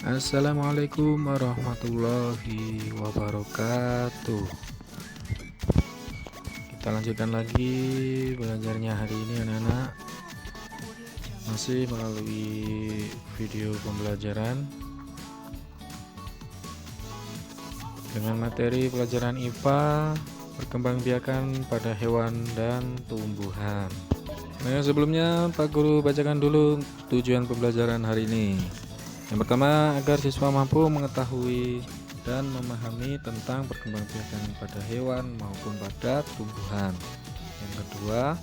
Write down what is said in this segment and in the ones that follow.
Assalamualaikum warahmatullahi wabarakatuh. Kita lanjutkan lagi belajarnya hari ini anak-anak. Masih melalui video pembelajaran dengan materi pelajaran IPA, perkembangbiakan pada hewan dan tumbuhan. Nah, sebelumnya Pak Guru bacakan dulu tujuan pembelajaran hari ini. Yang pertama, agar siswa mampu mengetahui dan memahami tentang perkembangbiakan pada hewan maupun pada tumbuhan. Yang kedua,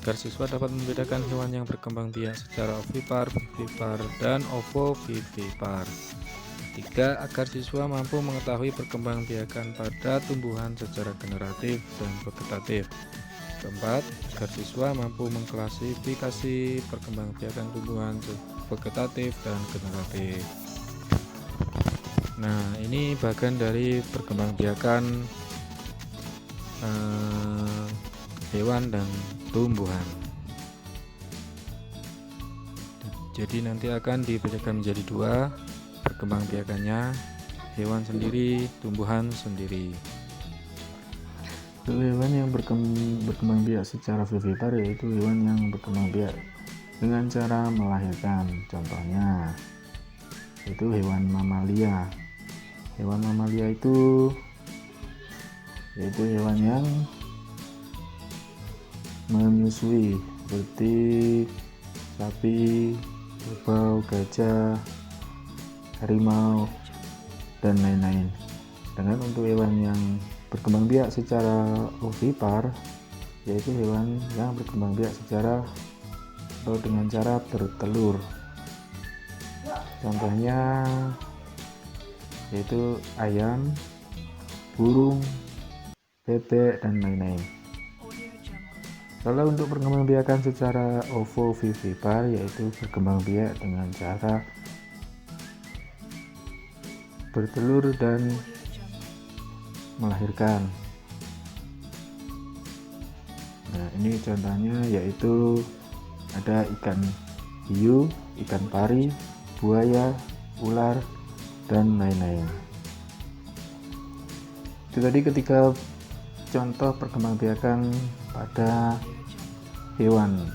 agar siswa dapat membedakan hewan yang berkembang biak secara ovipar, vivipar, dan ovovivipar. Tiga, agar siswa mampu mengetahui perkembangbiakan pada tumbuhan secara generatif dan vegetatif. Keempat, agar siswa mampu mengklasifikasi perkembangbiakan tumbuhan vegetatif dan generatif. Nah, ini bagian dari perkembangbiakan hewan dan tumbuhan. Jadi nanti akan dibedakan menjadi dua, perkembangbiakannya hewan sendiri, tumbuhan sendiri. Hewan yang berkembang biak secara vivipar yaitu hewan yang berkembang biak dengan cara melahirkan. Contohnya itu hewan mamalia. Hewan mamalia itu yaitu hewan yang menyusui seperti sapi, kerbau, gajah, harimau, dan lain-lain. Sedangkan untuk hewan yang berkembang biak secara ovipar yaitu hewan yang berkembang biak secara atau dengan cara bertelur. Contohnya yaitu ayam, burung, bebek, dan lain-lain. Kalau untuk perkembangbiakan secara ovovivipar yaitu berkembang biak dengan cara bertelur dan melahirkan. Nah, ini contohnya yaitu ada ikan hiu, ikan pari, buaya, ular, dan lain-lain. Itu tadi ketika contoh perkembangbiakan pada hewan.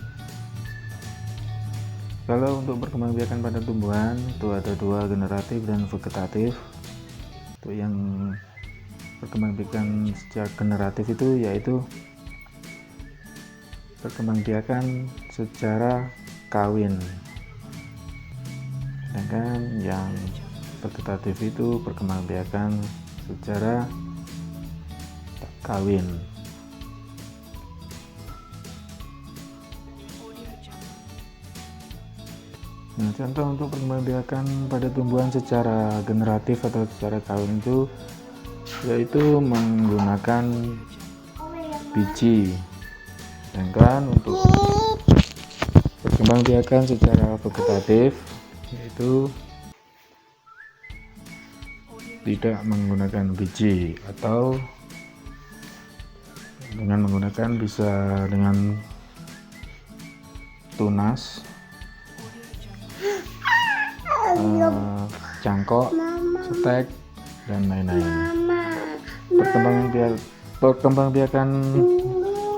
Kalau untuk perkembangbiakan pada tumbuhan itu ada dua, generatif dan vegetatif. Untuk yang perkembangbiakan secara generatif itu yaitu perkembangbiakan secara kawin, sedangkan yang vegetatif itu perkembangbiakan secara tak kawin. Nah, contoh untuk perkembangbiakan pada tumbuhan secara generatif atau secara kawin itu yaitu menggunakan biji. Sedangkan untuk perkembangbiakan secara vegetatif yaitu tidak menggunakan biji atau dengan menggunakan bisa dengan tunas, cangkok, stek, dan lain-lain. Perkembangbiakan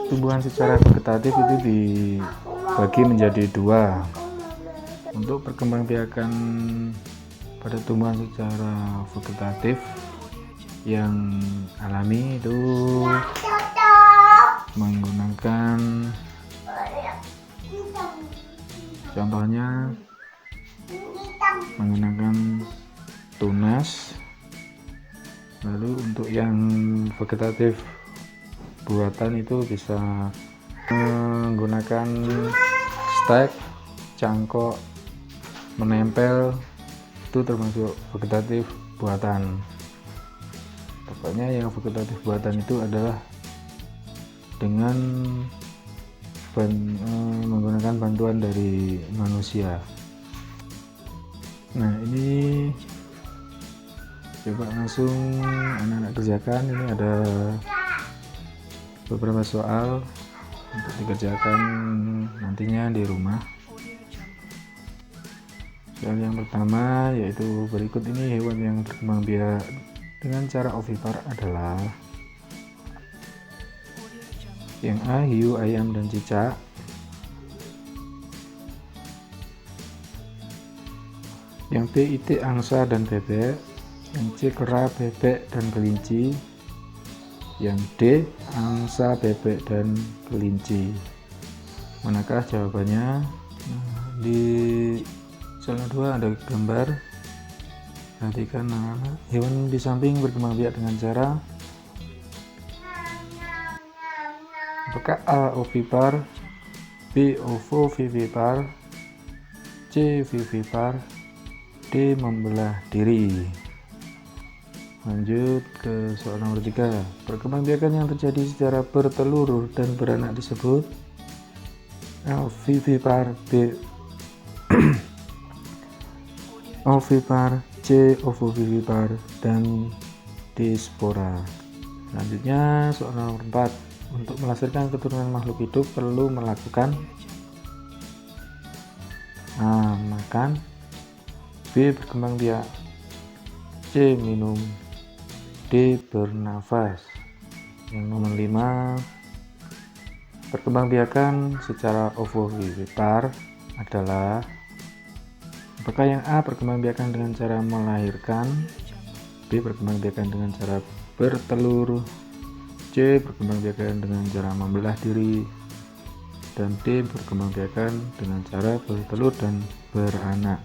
tumbuhan secara vegetatif itu dibagi menjadi dua. Untuk perkembangbiakan pada tumbuhan secara vegetatif yang alami itu menggunakan, contohnya menggunakan tunas. Lalu untuk yang vegetatif buatan itu bisa menggunakan stek, cangkok, menempel, itu termasuk vegetatif buatan. Pokoknya yang vegetatif buatan itu adalah dengan menggunakan bantuan dari manusia. Nah, ini coba langsung anak-anak kerjakan. Ini ada beberapa soal untuk dikerjakan nantinya di rumah. Soal yang pertama yaitu berikut ini hewan yang berkembang biak dengan cara ovipar adalah yang A hiu, ayam, dan cicak, yang B itik, angsa, dan bebek, yang C kera, bebek, dan kelinci, yang D angsa, bebek, dan kelinci. Manakah jawabannya? Di soal 2 ada gambar. Perhatikan hewan di samping berkembang biak dengan cara apakah A ovipar, B ovovivipar, C vivipar, D membelah diri. Lanjut ke soal nomor 3. Perkembangbiakan yang terjadi secara bertelur dan beranak disebut A vivipar, B ovipar, C ovovivipar, dan D spora. Selanjutnya soal nomor 4. Untuk melahirkan keturunan makhluk hidup perlu melakukan A makan, B berkembang biak, C minum, D bernafas. Yang nomor 5. Perkembangbiakan secara ovovivipar adalah apakah yang A perkembangbiakan dengan cara melahirkan, B perkembangbiakan dengan cara bertelur, C berkembangbiakan dengan cara membelah diri, dan D berkembangbiakan dengan cara bertelur dan beranak.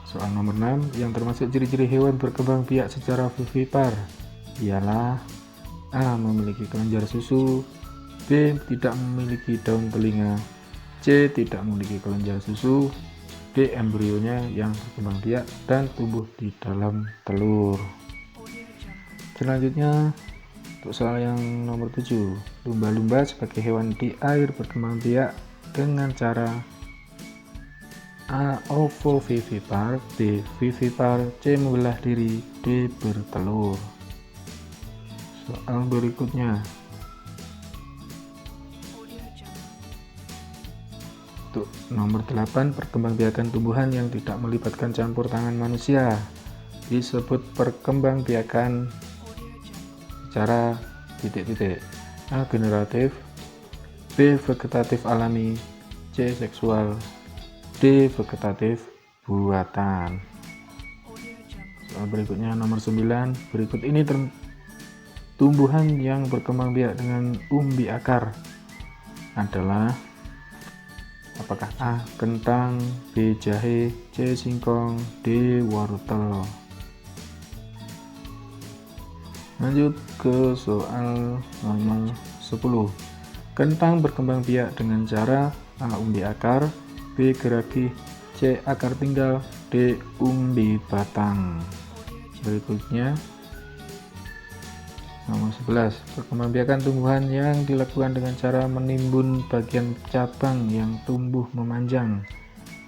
Soal nomor 6. Yang termasuk ciri-ciri hewan berkembang biak secara vivipar ialah A memiliki kelenjar susu, B tidak memiliki daun telinga, C tidak memiliki kelenjar susu, D embrionya yang berkembang biak dan tumbuh di dalam telur. Selanjutnya untuk soal yang nomor 7. Lumba-lumba sebagai hewan di air berkembang biak dengan cara A ovovivipar, B vivipar, C membelah diri, D bertelur. Soal berikutnya. Untuk nomor 8. Perkembangbiakan tumbuhan yang tidak melibatkan campur tangan manusia disebut perkembangbiakan secara titik-titik. A generatif, B vegetatif alami, C seksual, D vegetatif buatan. Soal berikutnya nomor 9. Berikut ini tumbuhan yang berkembang biak dengan umbi akar adalah apakah A kentang, B jahe, C singkong, D wortel. Lanjut ke soal nomor 10. Kentang berkembang biak dengan cara A umbi akar, B gerabih, C akar tinggal, D umbi batang. Berikutnya nomor 11. Perkembangbiakan tumbuhan yang dilakukan dengan cara menimbun bagian cabang yang tumbuh memanjang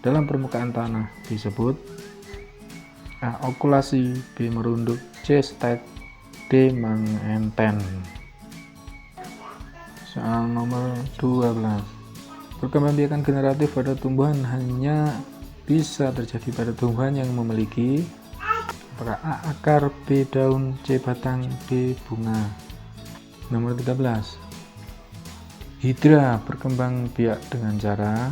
dalam permukaan tanah disebut A okulasi, B merunduk, C stek, D mengenten. Soal nomor 12. Perkembangbiakan generatif pada tumbuhan hanya bisa terjadi pada tumbuhan yang memiliki apakah A akar, B daun, C batang, D bunga. Nomor 13. Hidra berkembang biak dengan cara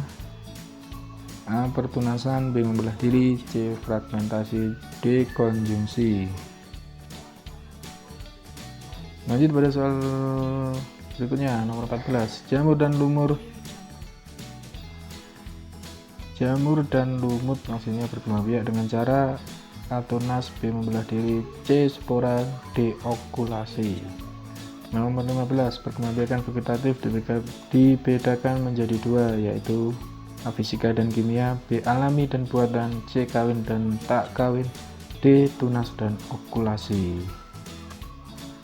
A pertunasan, B membelah diri, C fragmentasi, D konjungsi. Lanjut pada soal berikutnya nomor 14. Jamur dan lumut maksudnya berkembang biak dengan cara A tunas, B membelah diri, C spora, D okulasi. Nomor 15. Perkembangbiakan vegetatif dibedakan menjadi dua, yaitu A fisika dan kimia, B alami dan buatan, C kawin dan tak kawin, D tunas dan okulasi.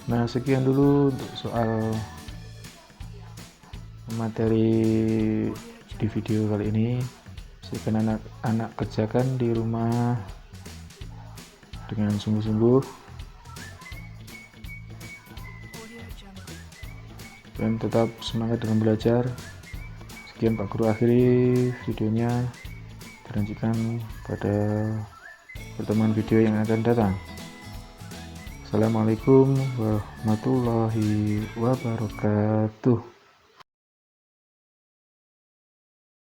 Nah, sekian dulu untuk soal materi di video kali ini. Silakan anak-anak kerjakan di rumah dengan sungguh-sungguh dan tetap semangat dalam belajar. Sekian Pak Guru, akhiri videonya. dilanjutkan pada pertemuan video yang akan datang. Assalamualaikum warahmatullahi wabarakatuh.